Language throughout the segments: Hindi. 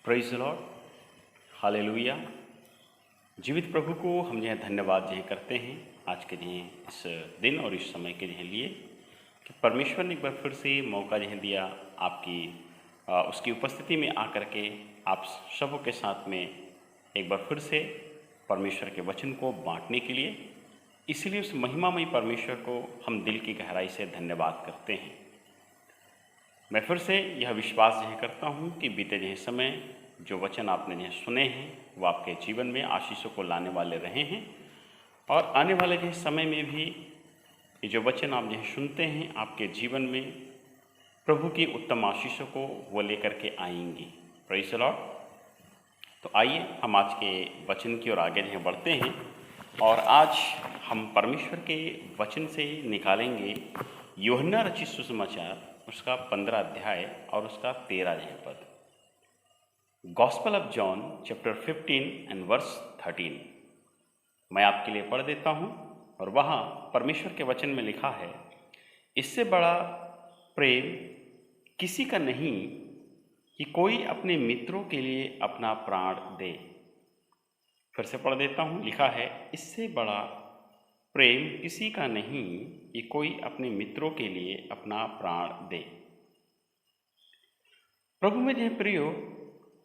Praise the Lord, hallelujah. जीवित प्रभु को हम जो है धन्यवाद जो है करते हैं आज के जो है इस दिन और इस समय के जो है लिए कि परमेश्वर ने एक बार फिर से मौका जो है दिया आपकी उसकी उपस्थिति में आकर के आप सबों के साथ में एक बार फिर से परमेश्वर के वचन को बांटने के लिए। इसीलिए उस महिमामयी परमेश्वर को हम दिल की गहराई से धन्यवाद करते हैं। मैं फिर से यह विश्वास जो है करता हूँ कि बीते जो समय जो वचन आपने जो सुने हैं वो आपके जीवन में आशीषों को लाने वाले रहे हैं और आने वाले जो समय में भी ये जो वचन आप जो सुनते हैं आपके जीवन में प्रभु की उत्तम आशीषों को वो लेकर के आएंगी। Praise the Lord. तो आइए हम आज के वचन की ओर आगे जो बढ़ते हैं और आज हम परमेश्वर के वचन से निकालेंगे यूहन्ना रचित सुसमाचार उसका 15 अध्याय और उसका 13 पद। Gospel of John chapter 15 and verse 13 मैं आपके लिए पढ़ देता हूँ। और वहाँ परमेश्वर के वचन में लिखा है, इससे बड़ा प्रेम किसी का नहीं कि कोई अपने मित्रों के लिए अपना प्राण दे। फिर से पढ़ देता हूँ, लिखा है, इससे बड़ा प्रेम किसी का नहीं कि कोई अपने मित्रों के लिए अपना प्राण दे। प्रभु में जो प्रियो,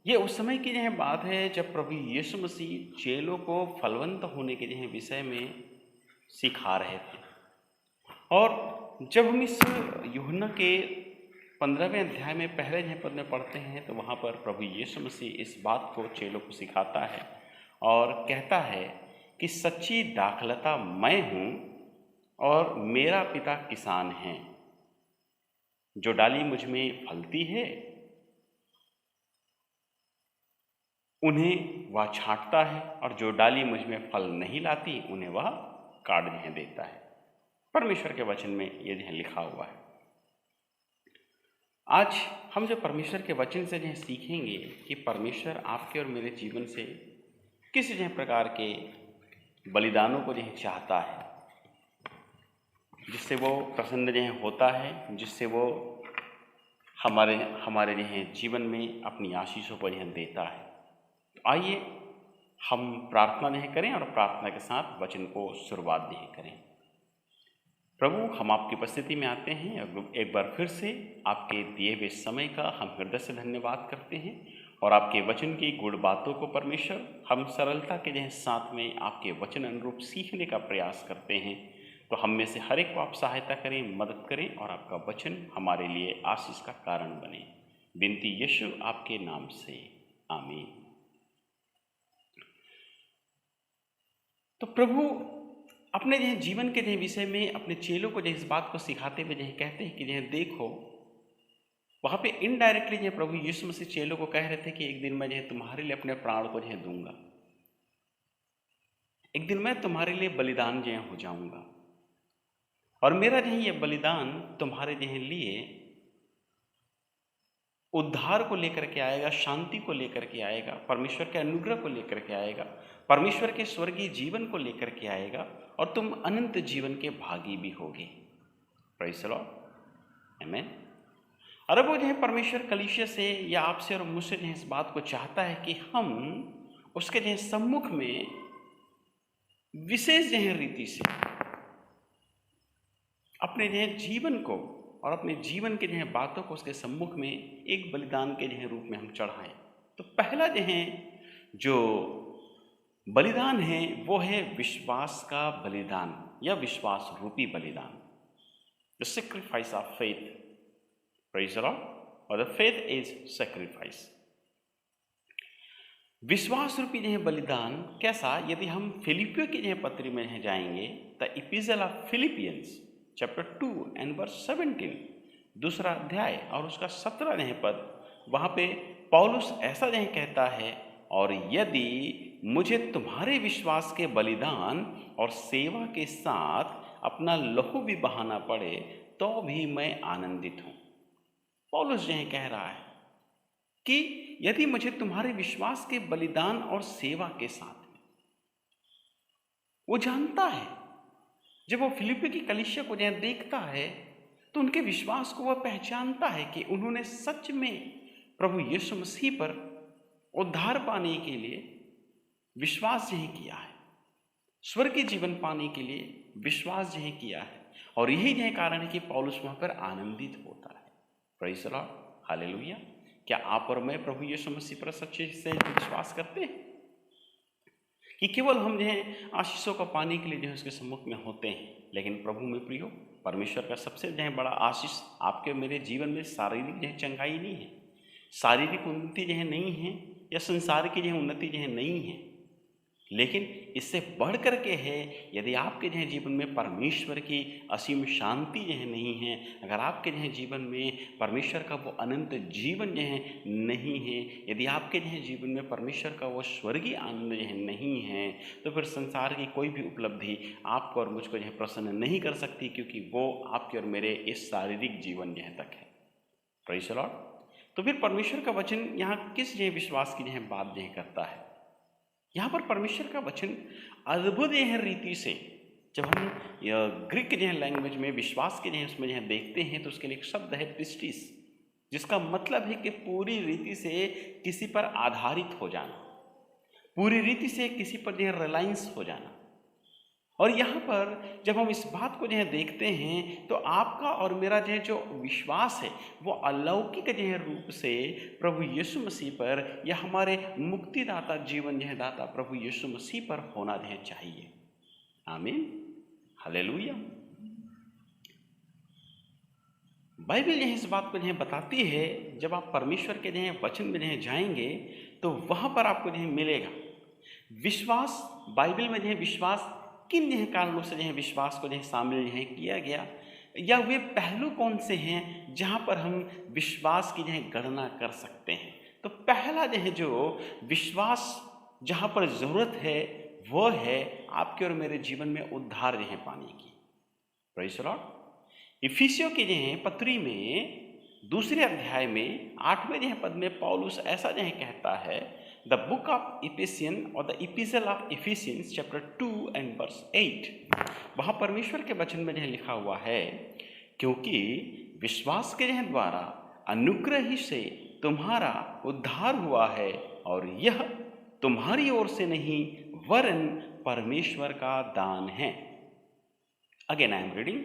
ये उस समय की जो बात है जब प्रभु यीशु मसीह चेलों को फलवंत होने के जो विषय में सिखा रहे थे। और जब हम इस यूहन्ना के 15वें अध्याय में पहले जो पद में पढ़ते हैं तो वहाँ पर प्रभु यीशु मसीह इस बात को चेलों को सिखाता है और कहता है कि सच्ची दाखलता मैं हूँ और मेरा पिता किसान है। जो डाली मुझ में फलती है उन्हें वह छांटता है और जो डाली मुझ में फल नहीं लाती उन्हें वह काट देता है। परमेश्वर के वचन में ये जो लिखा हुआ है। आज हम जो परमेश्वर के वचन से जो सीखेंगे कि परमेश्वर आपके और मेरे जीवन से किस जो प्रकार के बलिदानों को जो चाहता है, जिससे वो प्रसन्न जो होता है, जिससे वो हमारे जो जीवन में अपनी आशीषों को जो देता है। तो आइए हम प्रार्थना नहीं करें और प्रार्थना के साथ वचन को शुरुआत नहीं करें। प्रभु, हम आपकी उपस्थिति में आते हैं और एक बार फिर से आपके दिए हुए समय का हम हृदय से धन्यवाद करते हैं और आपके वचन की गुण बातों को परमेश्वर हम सरलता के जो साथ में आपके वचन अनुरूप सीखने का प्रयास करते हैं। तो हम में से हर एक को आप सहायता करें, मदद करें और आपका वचन हमारे लिए आशीष का कारण बने। विनती यीशु आपके नाम से, आमीन। तो प्रभु अपने जो जीवन के जो विषय में अपने चेलों को जो इस बात को सिखाते हुए जो कहते हैं कि जो देखो, वहाँ पे इनडायरेक्टली जो प्रभु यीशु मसीह चेलों को कह रहे थे कि एक दिन मैं जो तुम्हारे लिए अपने प्राण को जो दूंगा, एक दिन मैं तुम्हारे लिए बलिदान जो हो जाऊंगा और मेरा जो ये बलिदान तुम्हारे जो लिए उद्धार को लेकर के आएगा, शांति को लेकर के आएगा, परमेश्वर के अनुग्रह को लेकर के आएगा, परमेश्वर के स्वर्गीय जीवन को लेकर के आएगा और तुम अनंत जीवन के भागी भी होगे। प्रेज़ द लॉर्ड, आमीन। और अब वो जो है परमेश्वर कलीसिया से या आपसे और मुझसे जो इस बात को चाहता है कि हम उसके जो सम्मुख में विशेष जो है रीति से अपने जो जीवन को और अपने जीवन के जो बातों को उसके सम्मुख में एक बलिदान के जो रूप में हम चढ़ाएं। तो पहला जो बलिदान है वो है विश्वास का बलिदान या विश्वास रूपी बलिदान, the sacrifice of faith. Praise the Lord. और द फेथ इज सैक्रिफाइस। विश्वास रूपी जो बलिदान कैसा, यदि हम फिलिपियों की जो पत्री में जाएंगे, the epistle of Philippians chapter 2 and verse 17, दूसरा अध्याय और उसका 17 पद, वहाँ पे पौलुस ऐसा जो कहता है, और यदि मुझे तुम्हारे विश्वास के बलिदान और सेवा के साथ अपना लहू भी बहाना पड़े तो भी मैं आनंदित हूँ। पौलुस जो कह रहा है कि यदि मुझे तुम्हारे विश्वास के बलिदान और सेवा के साथ, वो जानता है, जब वो फिलिप्पी की कलीसिया को जहाँ देखता है तो उनके विश्वास को वह पहचानता है कि उन्होंने सच में प्रभु यीशु मसीह पर उद्धार पाने के लिए विश्वास यही किया है, स्वर्ग के जीवन पाने के लिए विश्वास यही किया है, और यही यह कारण है कि पौलुस वहां पर आनंदित होता है। Praise the Lord, hallelujah. क्या आप और मैं प्रभु यीशु मसीह पर सच्चे से विश्वास करते हैं कि केवल हम जो है आशीषों का पाने के लिए जो है उसके सम्मुख में होते हैं? लेकिन प्रभु में प्रियो, परमेश्वर का सबसे जो है बड़ा आशीष आपके मेरे जीवन में शारीरिक जो है चंगाई नहीं है, शारीरिक उन्नति जो है नहीं है, या संसार की जो है उन्नति जो है नहीं है, लेकिन इससे बढ़ कर के है यदि आपके जो है जीवन में परमेश्वर की असीम शांति जो है नहीं है, अगर आपके जो है जीवन में परमेश्वर का वो अनंत जीवन जो है नहीं है, यदि आपके जो है जीवन में परमेश्वर का वो स्वर्गीय आनंद जो है नहीं है, तो फिर संसार की कोई भी उपलब्धि आपको और मुझको जो है प्रसन्न नहीं कर सकती, क्योंकि वो आपके और मेरे इस शारीरिक जीवन जो है तक है। Praise the Lord. तो फिर परमेश्वर का वचन यहाँ किस जो है विश्वास की जो है बात जो है करता है? यहाँ पर परमेश्वर का वचन अद्भुत यह रीति से, जब हम ग्रीक जो है लैंग्वेज में विश्वास के जो है उसमें जो है देखते हैं, तो उसके लिए एक शब्द है पिस्टिस, जिसका मतलब है कि पूरी रीति से किसी पर आधारित हो जाना, पूरी रीति से किसी पर जो है रिलायंस हो जाना। और यहाँ पर जब हम इस बात को जो है देखते हैं, तो आपका और मेरा जो है जो विश्वास है वो अलौकिक जो है रूप से प्रभु यीशु मसीह पर, या हमारे मुक्तिदाता जीवन जो है दाता प्रभु यीशु मसीह पर होना जो है चाहिए। आमीन, हालेलुया। बाइबल जो है इस बात को जो है बताती है, जब आप परमेश्वर के जो है वचन में जो है जाएंगे तो वहाँ पर आपको जो है मिलेगा विश्वास। बाइबल में जो है विश्वास किन जो है कारणों से जो है विश्वास को जो है शामिल जो है किया गया, या वे पहलू कौन से हैं जहाँ पर हम विश्वास की जो है गणना कर सकते हैं। तो पहला जो है जो विश्वास जहाँ पर ज़रूरत है वो है आपके और मेरे जीवन में उद्धार जो है पाने की। Praise the Lord. इफिसियों की जो है पत्री में दूसरे अध्याय में 8वें जो है पद में पौलुस ऐसा जो है कहता है, द बुक ऑफ इफिसियन और the epistle of Ephesians chapter 2 and verse 8, वहाँ परमेश्वर के वचन में जो है लिखा हुआ है, क्योंकि विश्वास के जो द्वारा अनुग्रह ही से तुम्हारा उद्धार हुआ है, और यह तुम्हारी ओर से नहीं वरन परमेश्वर का दान है। अगेन आई एम रीडिंग,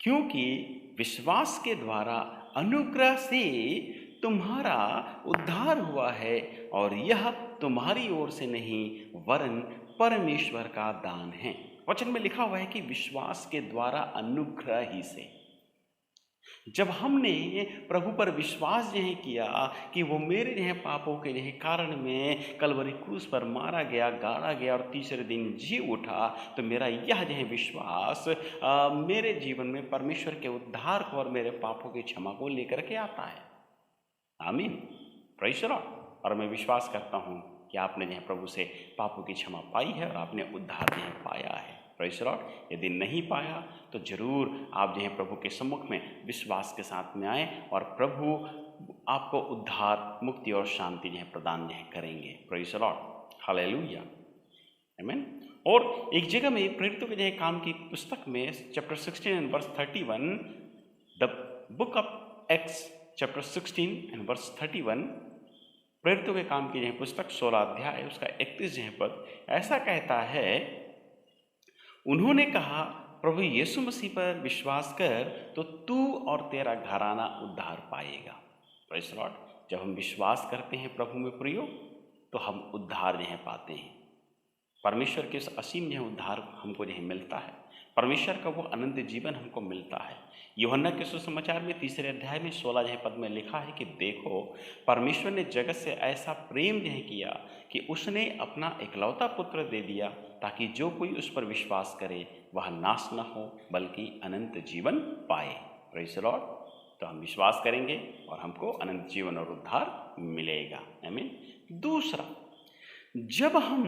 क्योंकि विश्वास के द्वारा अनुग्रह से तुम्हारा उद्धार हुआ है, और यह तुम्हारी ओर से नहीं वरन परमेश्वर का दान है। वचन में लिखा हुआ है कि विश्वास के द्वारा अनुग्रह ही से। जब हमने प्रभु पर विश्वास जो है किया कि वो मेरे जो है पापों के जो है कारण में कलवरी क्रूस पर मारा गया, गाड़ा गया और तीसरे दिन जी उठा, तो मेरा यह जो है विश्वास मेरे जीवन में परमेश्वर के उद्धार को और मेरे पापों की क्षमा को लेकर के आता है। आमीन, प्रेज़ द लॉर्ड। और मैं विश्वास करता हूँ कि आपने जो है प्रभु से पापों की क्षमा पाई है और आपने उद्धार जो है पाया है। Praise the Lord. यदि नहीं पाया तो जरूर आप जो है प्रभु के सम्मुख में विश्वास के साथ में आए, और प्रभु आपको उद्धार, मुक्ति और शांति जो है प्रदान जो है करेंगे। प्रेज़ द लॉर्ड, हालेलुया, आमीन। और एक जगह में प्रेरितों के जो है काम की पुस्तक में chapter 16 and verse 31, the book of Acts chapter 16 and verse 31, प्रेरितों के काम की जो है पुस्तक 16 अध्याय उसका 31 जो है पद ऐसा कहता है, उन्होंने कहा प्रभु यीशु मसीह पर विश्वास कर तो तू और तेरा घराना उद्धार पाएगा। Praise the Lord. जब हम विश्वास करते हैं प्रभु में प्रियो, तो हम उद्धार जो है पाते हैं। परमेश्वर के उस असीम जो है उद्धार हमको जो है मिलता है, परमेश्वर का वो अनंत जीवन हमको मिलता है। यूहन्ना के सुसमाचार में 3 अध्याय में 16 जो है पद में लिखा है कि देखो, परमेश्वर ने जगत से ऐसा प्रेम जो है किया कि उसने अपना एकलौता पुत्र दे दिया, ताकि जो कोई उस पर विश्वास करे वह नाश न हो बल्कि अनंत जीवन पाए। Praise the Lord. तो हम विश्वास करेंगे और हमको अनंत जीवन और उद्धार मिलेगा। आमीन। दूसरा, जब हम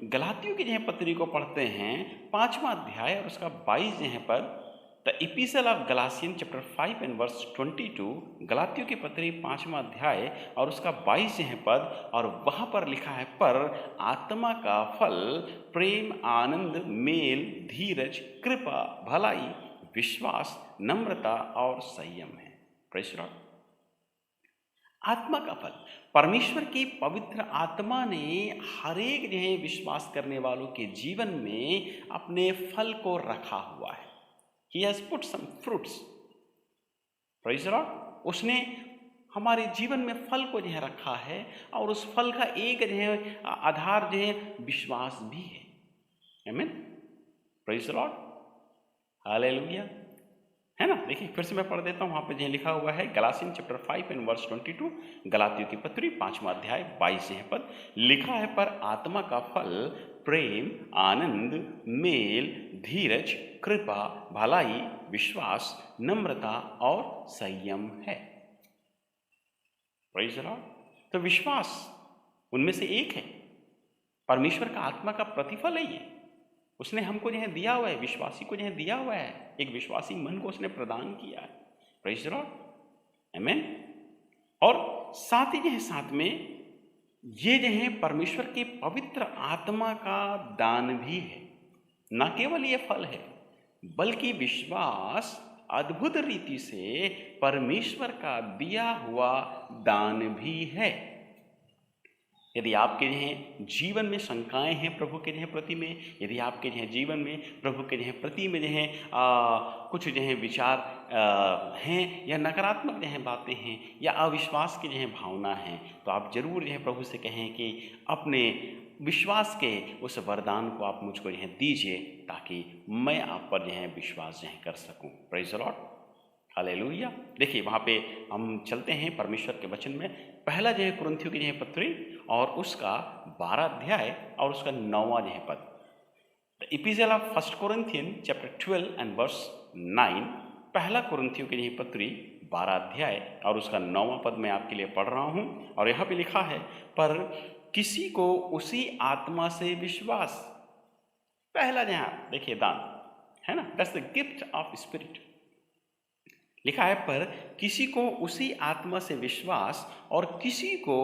गलातियों की जो है पत्री को पढ़ते हैं 5वां अध्याय और उसका 22 जो है पद, the epistle of Galatian chapter 5 and verse 22, गलातियों की पत्री 5वां अध्याय और उसका 22 जो है पद, और वहाँ पर लिखा है, पर आत्मा का फल प्रेम, आनंद, मेल, धीरज, कृपा, भलाई, विश्वास, नम्रता और संयम है। Praise the Lord. आत्मा का फल, परमेश्वर की पवित्र आत्मा ने हर एक जो है विश्वास करने वालों के जीवन में अपने फल को रखा हुआ है। He has put some fruits. Praise the Lord. उसने हमारे जीवन में फल को जो है रखा है, और उस फल का एक जो है आधार जो है विश्वास भी है। आमीन। प्रेज द लॉर्ड, हालेलुया, है ना। देखिए फिर से मैं पढ़ देता हूँ, वहाँ पे जो लिखा हुआ है गलातियन चैप्टर 5 एंड वर्स 22, गलातियों की पत्री 5वां अध्याय 22 पद लिखा है, पर आत्मा का फल प्रेम, आनंद, मेल, धीरज, कृपा, भलाई, विश्वास, नम्रता और संयम है। Praise the Lord. तो विश्वास उनमें से एक है, परमेश्वर का आत्मा का प्रतिफल है ये। उसने हमको जो है दिया हुआ है, विश्वासी को जो है दिया हुआ है, एक विश्वासी मन को उसने प्रदान किया है। प्रेज द लॉर्ड, आमीन। और साथ ही जो है साथ में ये जो है परमेश्वर के पवित्र आत्मा का दान भी है। न केवल ये फल है, बल्कि विश्वास अद्भुत रीति से परमेश्वर का दिया हुआ दान भी है। यदि आपके जो है जीवन में शंकाएं हैं प्रभु के जो है प्रति में, यदि आपके जो है जीवन में प्रभु के जो है प्रति में जो है कुछ जो है विचार हैं, या नकारात्मक जो है बातें हैं, या अविश्वास की जो है भावना है, तो आप जरूर जो है प्रभु से कहें कि अपने विश्वास के उस वरदान को आप मुझको जो है दीजिए, ताकि मैं आप पर जो है विश्वास जो है कर सकूं। Praise the Lord, hallelujah. देखिए वहाँ पे हम चलते हैं परमेश्वर के वचन में। पहला जो है कुरिन्थियों की जो है पत्री और उसका 12 अध्याय और उसका 9वां जो है पद। The epistle of first Corinthian chapter 12 and verse 9। पहला कुरिन्थियों की जो है पत्री 12 अध्याय और उसका 9वां पद मैं आपके लिए पढ़ रहा हूँ। और यहाँ पे लिखा है, पर किसी को उसी आत्मा से विश्वास। पहला जहाँ देखिए दान है ना, that's the gift of spirit. लिखा है, पर किसी को उसी आत्मा से विश्वास और किसी को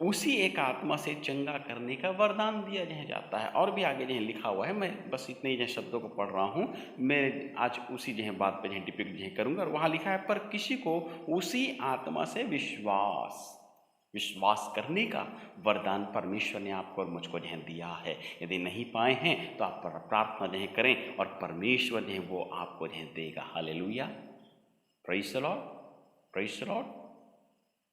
उसी एक आत्मा से चंगा करने का वरदान दिया जाता है। और भी आगे जो लिखा हुआ है, मैं बस इतने ही शब्दों को पढ़ रहा हूँ, मैं आज उसी जो है बात पे डिपिक्ट जो करूँगा। और वहाँ लिखा है, पर किसी को उसी आत्मा से विश्वास करने का वरदान परमेश्वर ने आपको और मुझको जो है दिया है। यदि नहीं पाए हैं तो आप प्रार्थना जो है करें और परमेश्वर जो है वो आपको जो है देगा। Hallelujah, praise the Lord, praise the Lord.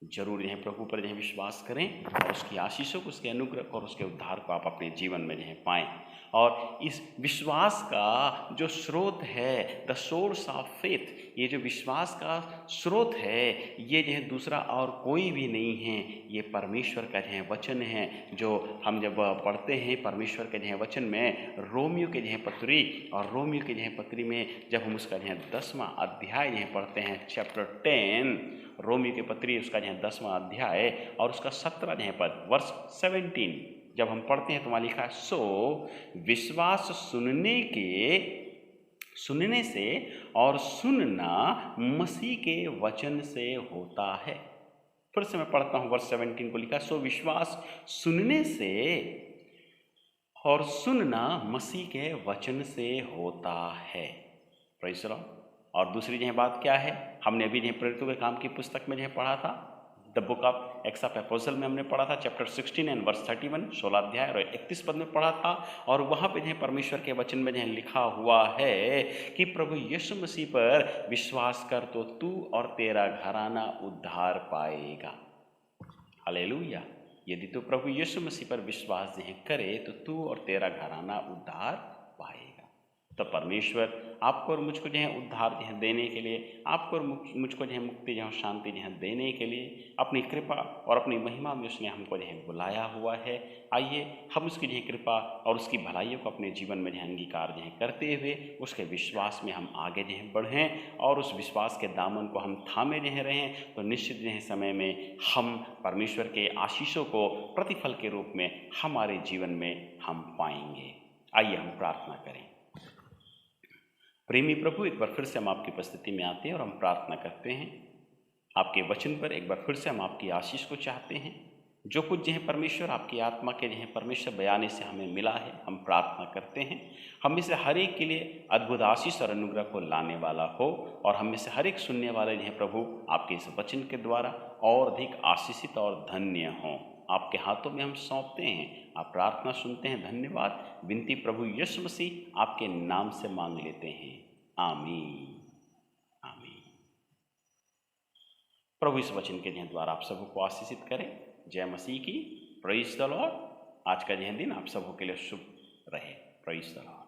जरूर जो है प्रभु पर जो है विश्वास करें और उसकी आशीषों को, उसके अनुग्रह को और उसके उद्धार को आप अपने जीवन में जो है पाएँ। और इस विश्वास का जो स्रोत है, द सोर्स ऑफ फेथ, ये जो विश्वास का स्रोत है, ये जो है दूसरा और कोई भी नहीं है, ये परमेश्वर का जो है वचन है। जो हम जब पढ़ते हैं परमेश्वर के जो है वचन में, रोमियो के जो है पत्री, और रोमियो के जो है पत्री में जब हम उसका जो है 10वां अध्याय जो है पढ़ते हैं, चैप्टर 10 रोमियो की पत्री उसका जो है 10वां अध्याय और उसका 17 जो है पद, वर्स 17 जब हम पढ़ते हैं तो वहाँ लिखा है, सो विश्वास सुनने से और सुनना मसीह के वचन से होता है। फिर से मैं पढ़ता हूँ, वर्स 17 को लिखा, सो विश्वास सुनने से और सुनना मसीह के वचन से होता है। Praise the Lord. और दूसरी जो है बात क्या है, हमने अभी जो प्रेरितों के काम की पुस्तक में जो है पढ़ा था, the book of acts of apostle में हमने पढ़ा था, चैप्टर 16 एंड वर्स 31, 16 अध्याय और 31 पद में पढ़ा था। और वहाँ पे जो है परमेश्वर के वचन में जो है लिखा हुआ है कि प्रभु यीशु मसीह पर विश्वास कर तो तू और तेरा घराना उद्धार पाएगा। हालेलुया। यदि तू प्रभु यीशु मसीह पर विश्वास जो है करे तो तू और तेरा घराना उद्धार पाएगा। तो परमेश्वर आपको और मुझको जो है उद्धार जो है देने के लिए, आपको और मुझको जो है मुक्ति जो है शांति जो है देने के लिए अपनी कृपा और अपनी महिमा में उसने हमको जो है बुलाया हुआ है। आइए हम उसकी जो है कृपा और उसकी भलाइयों को अपने जीवन में जो है अंगीकार जो है करते हुए उसके विश्वास में हम आगे जो है बढ़ें और उस विश्वास के दामन को हम थामे जो है रहें, तो निश्चित जो है समय में हम परमेश्वर के आशीषों को प्रतिफल के रूप में हमारे जीवन में हम पाएंगे। आइए हम प्रार्थना करें। प्रेमी प्रभु, एक बार फिर से हम आपकी उपस्थिति में आते हैं और हम प्रार्थना करते हैं। आपके वचन पर एक बार फिर से हम आपकी आशीष को चाहते हैं। जो कुछ जो है परमेश्वर आपकी आत्मा के जो है परमेश्वर बयाने से हमें मिला है, हम प्रार्थना करते हैं हम में से हर एक के लिए अद्भुत आशीष और अनुग्रह को लाने वाला हो, और हम में से हर एक सुनने वाले जो है प्रभु आपके इस वचन के द्वारा और अधिक आशीषित और धन्य हों। आपके हाथों में हम सौंपते हैं, आप प्रार्थना सुनते हैं। धन्यवाद। विनती प्रभु यीशु मसीह आपके नाम से मांग लेते हैं, आमीन आमीन। प्रभु इस वचन के जो द्वारा आप सबको आशीषित करें। जय मसीह की। Praise the Lord. आज का यह दिन आप सबों के लिए शुभ रहे। Praise the Lord.